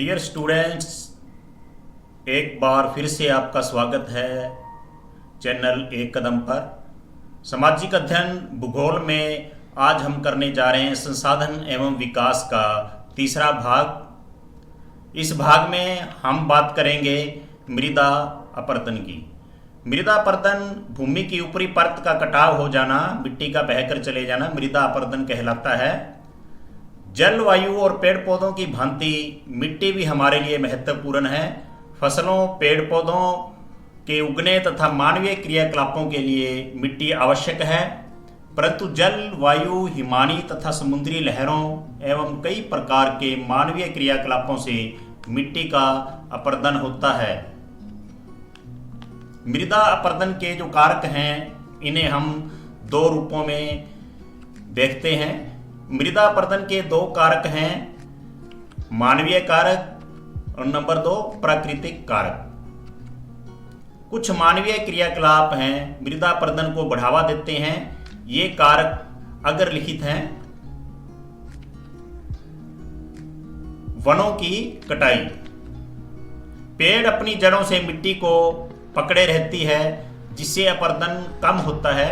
Dear students, एक बार फिर से आपका स्वागत है चैनल एक कदम पर। सामाजिक अध्ययन भूगोल में आज हम करने जा रहे हैं संसाधन एवं विकास का तीसरा भाग। इस भाग में हम बात करेंगे मृदा अपरदन की। मृदा अपरदन भूमि की ऊपरी परत का कटाव हो जाना, मिट्टी का बहकर चले जाना मृदा अपरदन कहलाता है। जलवायु और पेड़ पौधों की भांति मिट्टी भी हमारे लिए महत्वपूर्ण है। फसलों, पेड़ पौधों के उगने तथा मानवीय क्रियाकलापों के लिए मिट्टी आवश्यक है, परंतु जल, वायु, हिमानी तथा समुद्री लहरों एवं कई प्रकार के मानवीय क्रियाकलापों से मिट्टी का अपरदन होता है। मृदा अपरदन के जो कारक हैं, इन्हें हम दो रूपों में देखते हैं। मृदा अपरदन के दो कारक हैं, मानवीय कारक और नंबर 2 प्राकृतिक कारक। कुछ मानवीय क्रियाकलाप हैं मृदा अपरदन को बढ़ावा देते हैं। ये कारक अगर लिखित हैं। वनों की कटाई, पेड़ अपनी जड़ों से मिट्टी को पकड़े रहती है, जिससे अपरदन कम होता है।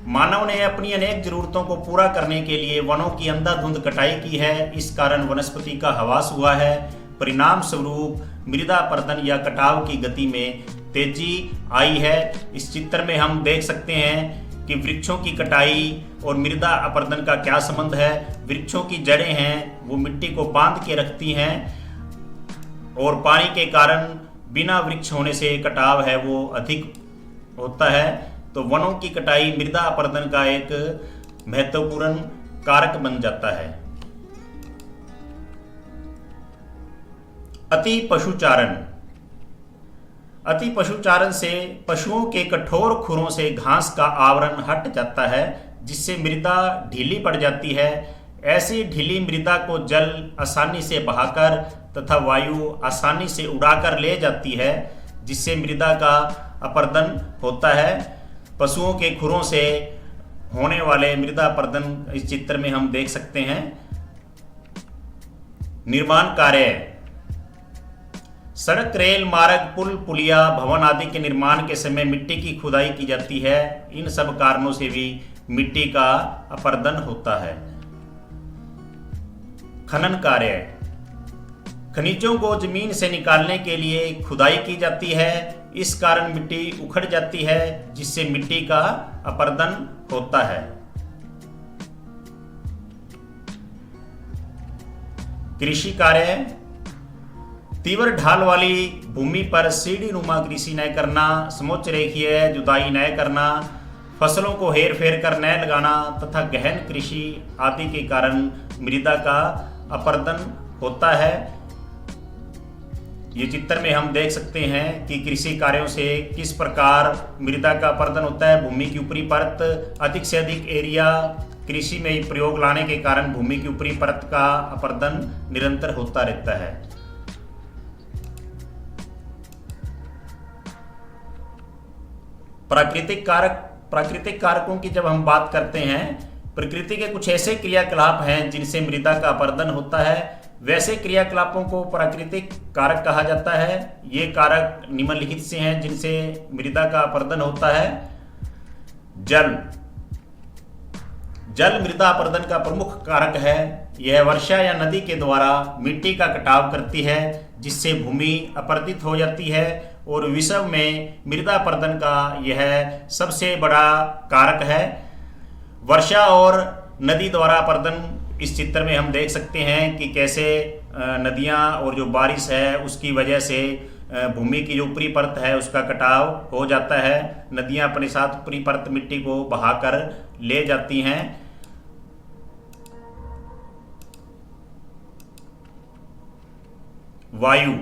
मानव ने अपनी अनेक जरूरतों को पूरा करने के लिए वनों की अंधाधुंध कटाई की है। इस कारण वनस्पति का ह्रास हुआ है। परिणाम स्वरूप मृदा अपरदन या कटाव की गति में तेजी आई है। इस चित्र में हम देख सकते हैं कि वृक्षों की कटाई और मृदा अपरदन का क्या संबंध है। वृक्षों की जड़ें हैं वो मिट्टी को बांध के रखती हैं और पानी के कारण बिना वृक्ष होने से कटाव है वो अधिक होता है। तो वनों की कटाई मृदा अपरदन का एक महत्वपूर्ण कारक बन जाता है। अति पशुचारण, अति पशुचारण से पशुओं के कठोर खुरों से घास का आवरण हट जाता है, जिससे मृदा ढीली पड़ जाती है। ऐसी ढीली मृदा को जल आसानी से बहाकर तथा वायु आसानी से उड़ाकर ले जाती है, जिससे मृदा का अपरदन होता है। पशुओं के खुरों से होने वाले मृदा अपरदन इस चित्र में हम देख सकते हैं। निर्माण कार्य, सड़क, रेल मार्ग, पुल, पुलिया, भवन आदि के निर्माण के समय मिट्टी की खुदाई की जाती है। इन सब कारणों से भी मिट्टी का अपरदन होता है। खनन कार्य, खनिजों को जमीन से निकालने के लिए खुदाई की जाती है। इस कारण मिट्टी उखड़ जाती है, जिससे मिट्टी का अपरदन होता है। कृषि कार्य, तीव्र ढाल वाली भूमि पर सीढ़ी नुमा कृषि न करना, समोच्च रेखीय जुताई न करना, फसलों को हेर फेर कर न लगाना तथा गहन कृषि आदि के कारण मृदा का अपरदन होता है। ये चित्र में हम देख सकते हैं कि कृषि कार्यों से किस प्रकार मृदा का अपरदन होता है। भूमि की ऊपरी परत, अधिक से अधिक एरिया कृषि में प्रयोग लाने के कारण भूमि की ऊपरी परत का अपरदन निरंतर होता रहता है। प्राकृतिक कारक, प्राकृतिक कारकों की जब हम बात करते हैं, प्रकृति के कुछ ऐसे क्रियाकलाप हैं जिनसे मृदा का अपरदन होता है। वैसे क्रियाकलापों को प्राकृतिक कारक कहा जाता है। ये कारक निम्नलिखित से हैं जिनसे मृदा का अपरदन होता है। जल, जल मृदा अपरदन का प्रमुख कारक है। यह वर्षा या नदी के द्वारा मिट्टी का कटाव करती है, जिससे भूमि अपरदित हो जाती है और विश्व में मृदा अपरदन का यह सबसे बड़ा कारक है। वर्षा और नदी द्वारा अपरदन, इस चित्र में हम देख सकते हैं कि कैसे नदियां और जो बारिश है उसकी वजह से भूमि की जो ऊपरी परत है उसका कटाव हो जाता है। नदियां अपने साथ ऊपरी परत मिट्टी को बहाकर ले जाती हैं। वायु,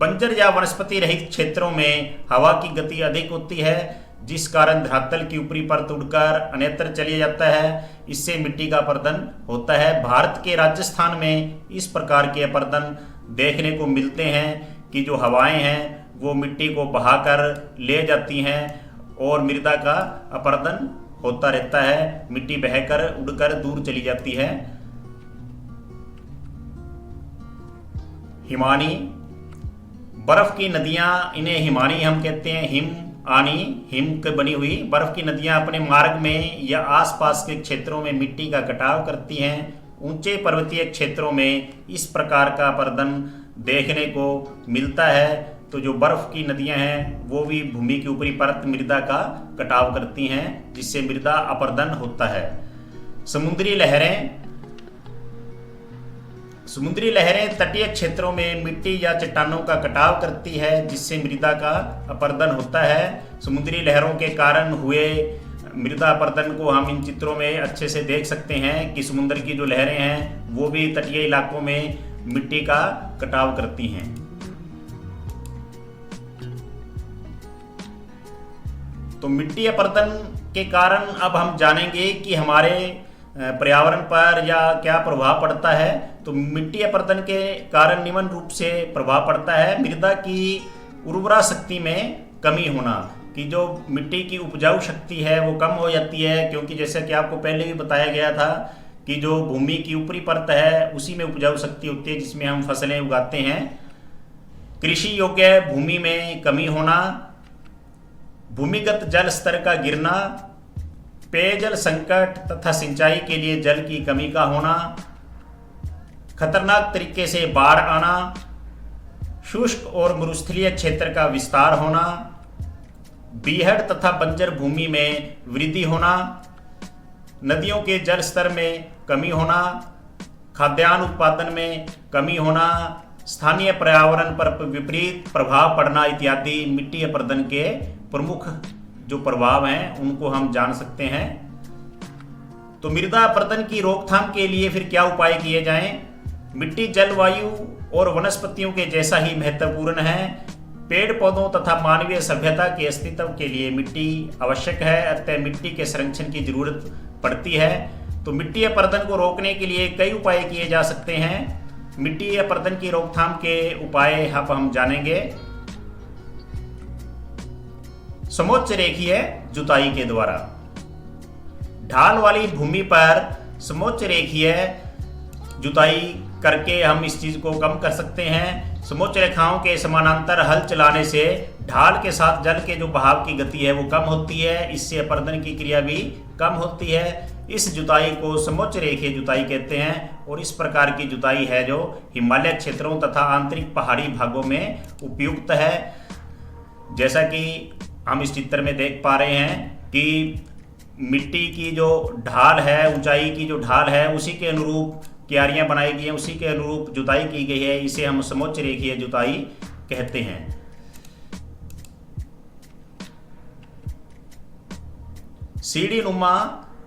बंजर या वनस्पति रहित क्षेत्रों में हवा की गति अधिक होती है, जिस कारण धरातल की ऊपरी परत उड़कर अन्यत्र चली जाता है। इससे मिट्टी का अपरदन होता है। भारत के राजस्थान में इस प्रकार के अपरदन देखने को मिलते हैं कि जो हवाएं हैं वो मिट्टी को बहाकर ले जाती हैं और मृदा का अपरदन होता रहता है। मिट्टी बहकर उड़कर दूर चली जाती है। हिमानी, बर्फ की नदियां, इन्हें हिमानी हम कहते हैं। हिम आनी, हिम की बनी हुई बर्फ की नदियां अपने मार्ग में या आसपास के क्षेत्रों में मिट्टी का कटाव करती हैं। ऊंचे पर्वतीय क्षेत्रों में इस प्रकार का अपरदन देखने को मिलता है। तो जो बर्फ की नदियां हैं वो भी भूमि की ऊपरी परत मृदा का कटाव करती हैं, जिससे मृदा अपरदन होता है। समुद्री लहरें, समुद्री लहरें तटीय क्षेत्रों में मिट्टी या चट्टानों का कटाव करती है, जिससे मृदा का अपरदन होता है। समुद्री लहरों के कारण हुए मृदा अपरदन को हम इन चित्रों में अच्छे से देख सकते हैं कि समुद्र की जो लहरें हैं वो भी तटीय इलाकों में मिट्टी का कटाव करती हैं। तो मिट्टी अपरदन के कारण अब हम जानेंगे कि हमारे पर्यावरण पर या क्या प्रभाव पड़ता है। तो मिट्टी अपरदन के कारण निम्न रूप से प्रभाव पड़ता है। मृदा की उर्वरा शक्ति में कमी होना, कि जो मिट्टी की उपजाऊ शक्ति है वो कम हो जाती है, क्योंकि जैसा कि आपको पहले भी बताया गया था कि जो भूमि की ऊपरी परत है उसी में उपजाऊ शक्ति होती है, जिसमें हम फसलें उगाते हैं। कृषि योग्य भूमि में कमी होना, भूमिगत जल स्तर का गिरना, पेयजल संकट तथा सिंचाई के लिए जल की कमी का होना, खतरनाक तरीके से बाढ़ आना, शुष्क और मरुस्थलीय क्षेत्र का विस्तार होना, बीहड़ तथा बंजर भूमि में वृद्धि होना, नदियों के जल स्तर में कमी होना, खाद्यान्न उत्पादन में कमी होना, स्थानीय पर्यावरण पर विपरीत प्रभाव पड़ना इत्यादि मिट्टी अपरदन के प्रमुख जो प्रभाव हैं उनको हम जान सकते हैं। तो मृदा अपरदन की रोकथाम के लिए फिर क्या उपाय किए जाएं? मिट्टी जलवायु और वनस्पतियों के जैसा ही महत्वपूर्ण है। पेड़ पौधों तथा मानवीय सभ्यता के अस्तित्व के लिए मिट्टी आवश्यक है, अतः मिट्टी के संरक्षण की जरूरत पड़ती है। तो मिट्टी अपरदन को रोकने के लिए कई उपाय किए जा सकते हैं। मिट्टी अपरदन की रोकथाम के उपाय अब हम जानेंगे। समोच्च रेखीय जुताई के द्वारा, ढाल वाली भूमि पर समोच्च रेखीय जुताई करके हम इस चीज को कम कर सकते हैं। समोच्च रेखाओं के समानांतर हल चलाने से ढाल के साथ जल के जो बहाव की गति है वो कम होती है, इससे अपरदन की क्रिया भी कम होती है। इस जुताई को समोच्च रेखीय जुताई कहते हैं और इस प्रकार की जुताई है जो हिमालय क्षेत्रों तथा आंतरिक पहाड़ी भागों में उपयुक्त है। जैसा कि हम इस चित्र में देख पा रहे हैं कि मिट्टी की जो ढाल है, ऊंचाई की जो ढाल है उसी के अनुरूप क्यारियां बनाई गई हैं, उसी के अनुरूप जुताई की गई है। इसे हम समोच्च रेखीय जुताई कहते हैं। सीढ़ी नुमा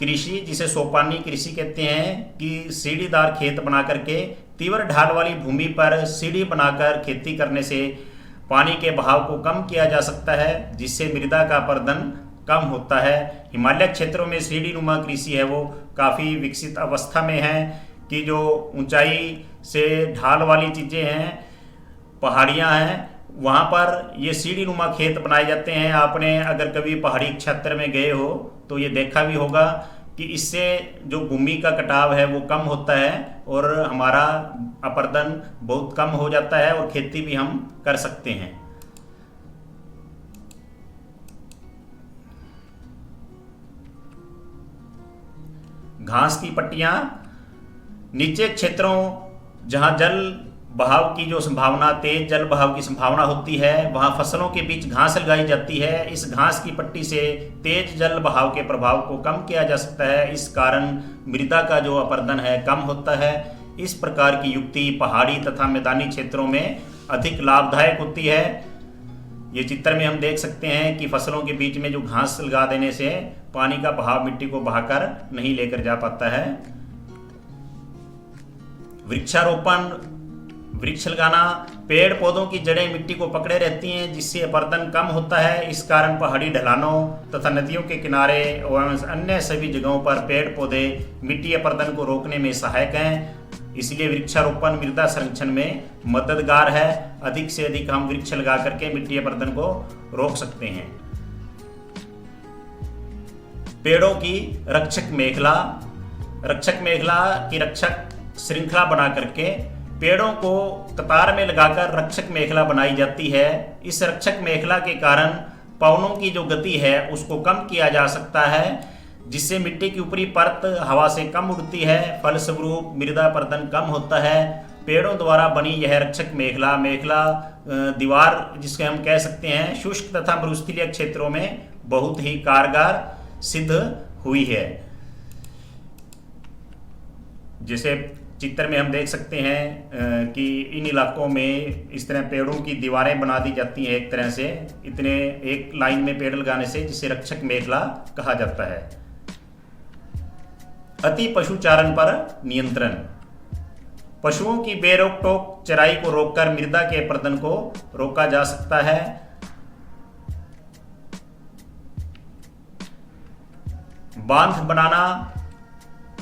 कृषि, जिसे सोपानी कृषि कहते हैं, कि सीढ़ीदार खेत बना करके तीव्र ढाल वाली भूमि पर सीढ़ी बनाकर खेती करने से पानी के बहाव को कम किया जा सकता है, जिससे मृदा का अपरदन कम होता है। हिमालय क्षेत्रों में सीढ़ी नुमा कृषि है वो काफ़ी विकसित अवस्था में है, कि जो ऊंचाई से ढाल वाली चीज़ें हैं, पहाड़ियाँ हैं, वहाँ पर ये सीढ़ी नुमा खेत बनाए जाते हैं। आपने अगर कभी पहाड़ी क्षेत्र में गए हो तो ये देखा भी होगा कि इससे जो भूमि का कटाव है वो कम होता है और हमारा अपरदन बहुत कम हो जाता है और खेती भी हम कर सकते हैं। घास की पट्टियां, नीचे क्षेत्रों जहां जल बहाव की जो संभावना, तेज जल बहाव की संभावना होती है, वहां फसलों के बीच घास लगाई जाती है। इस घास की पट्टी से तेज जल बहाव के प्रभाव को कम किया जा सकता है। इस कारण मृदा का जो अपरदन है कम होता है। इस प्रकार की युक्ति पहाड़ी तथा मैदानी क्षेत्रों में अधिक लाभदायक होती है। ये चित्र में हम देख सकते हैं कि फसलों के बीच में जो घास लगा देने से पानी का बहाव मिट्टी को बहाकर नहीं लेकर जा पाता है। वृक्षारोपण, वृक्ष लगाना, पेड़ पौधों की जड़ें मिट्टी को पकड़े रहती हैं, जिससे अपरदन कम होता है। इस कारण पहाड़ी ढलानों तथा नदियों के किनारे और अन्य सभी जगहों पर पेड़ पौधे मिट्टी अपरदन को रोकने में सहायक हैं। इसलिए वृक्षारोपण मृदा संरक्षण में मददगार है। अधिक से अधिक हम वृक्ष लगा करके मिट्टी अपरदन को रोक सकते हैं। पेड़ों की रक्षक मेखला, रक्षक मेखला की रक्षक श्रृंखला बना करके पेड़ों को कतार में लगाकर रक्षक मेखला बनाई जाती है। इस रक्षक मेखला के कारण पवनों की जो गति है उसको कम किया जा सकता है, जिससे मिट्टी की ऊपरी परत हवा से कम उड़ती है, फलस्वरूप मृदा अपरदन कम होता है। पेड़ों द्वारा बनी यह रक्षक मेखला दीवार जिसके हम कह सकते हैं शुष्क तथा मरुस्थलीय क्षेत्रों में बहुत ही कारगर सिद्ध हुई है। जैसे चित्र में हम देख सकते हैं कि इन इलाकों में इस तरह पेड़ों की दीवारें बना दी जाती हैं एक तरह से, इतने एक लाइन में पेड़ लगाने से, जिसे रक्षक मेखला कहा जाता है। अति पशुचारण पर नियंत्रण। पशुओं की बेरोक टोक चराई को रोककर मृदा के अपरदन को रोका जा सकता है। बांध बनाना।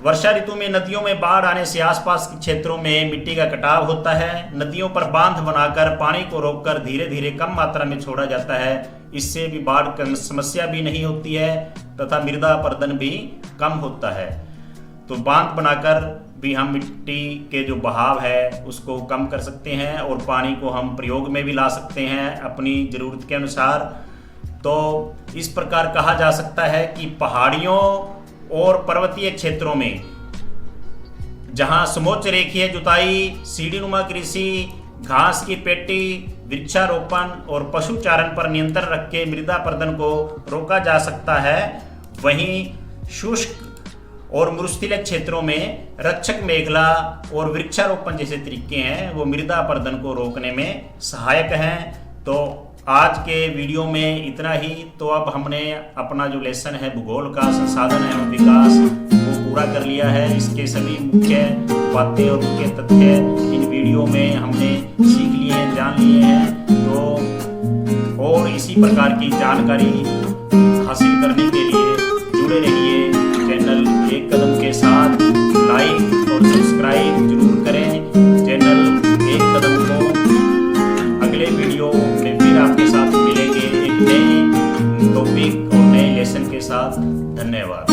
वर्षा ऋतु में नदियों में बाढ़ आने से आसपास के क्षेत्रों में मिट्टी का कटाव होता है। नदियों पर बांध बनाकर पानी को रोककर धीरे धीरे कम मात्रा में छोड़ा जाता है। इससे भी बाढ़ की समस्या भी नहीं होती है तथा मृदा अपरदन भी कम होता है। तो बांध बनाकर भी हम मिट्टी के जो बहाव है उसको कम कर सकते हैं और पानी को हम प्रयोग में भी ला सकते हैं अपनी ज़रूरत के अनुसार। तो इस प्रकार कहा जा सकता है कि पहाड़ियों और पर्वतीय क्षेत्रों में जहां समोच्च रेखीय जुताई, सीढ़ीनुमा कृषि, घास की पेटी, वृक्षारोपण और पशुचारण पर नियंत्रण रख के मृदा अपरदन को रोका जा सकता है, वहीं शुष्क और मरुस्थलीय क्षेत्रों में रक्षक मेखला और वृक्षारोपण जैसे तरीके हैं वो मृदा अपरदन को रोकने में सहायक हैं। तो आज के वीडियो में इतना ही। तो अब हमने अपना जो लेसन है भूगोल का संसाधन एवं विकास वो पूरा कर लिया है। इसके सभी मुख्य बातें और मुख्य तथ्य इन वीडियो में हमने सीख लिए हैं, जान लिए हैं। तो और इसी प्रकार की जानकारी हासिल करने के लिए जुड़े रहिए चैनल एक कदम के साथ। लाइक और सब्सक्राइब जरूर करें चैनल एक कदम को। अगले वीडियो में फिर आपके साथ मिलेंगे एक नए टॉपिक और नए लेसन के साथ। धन्यवाद।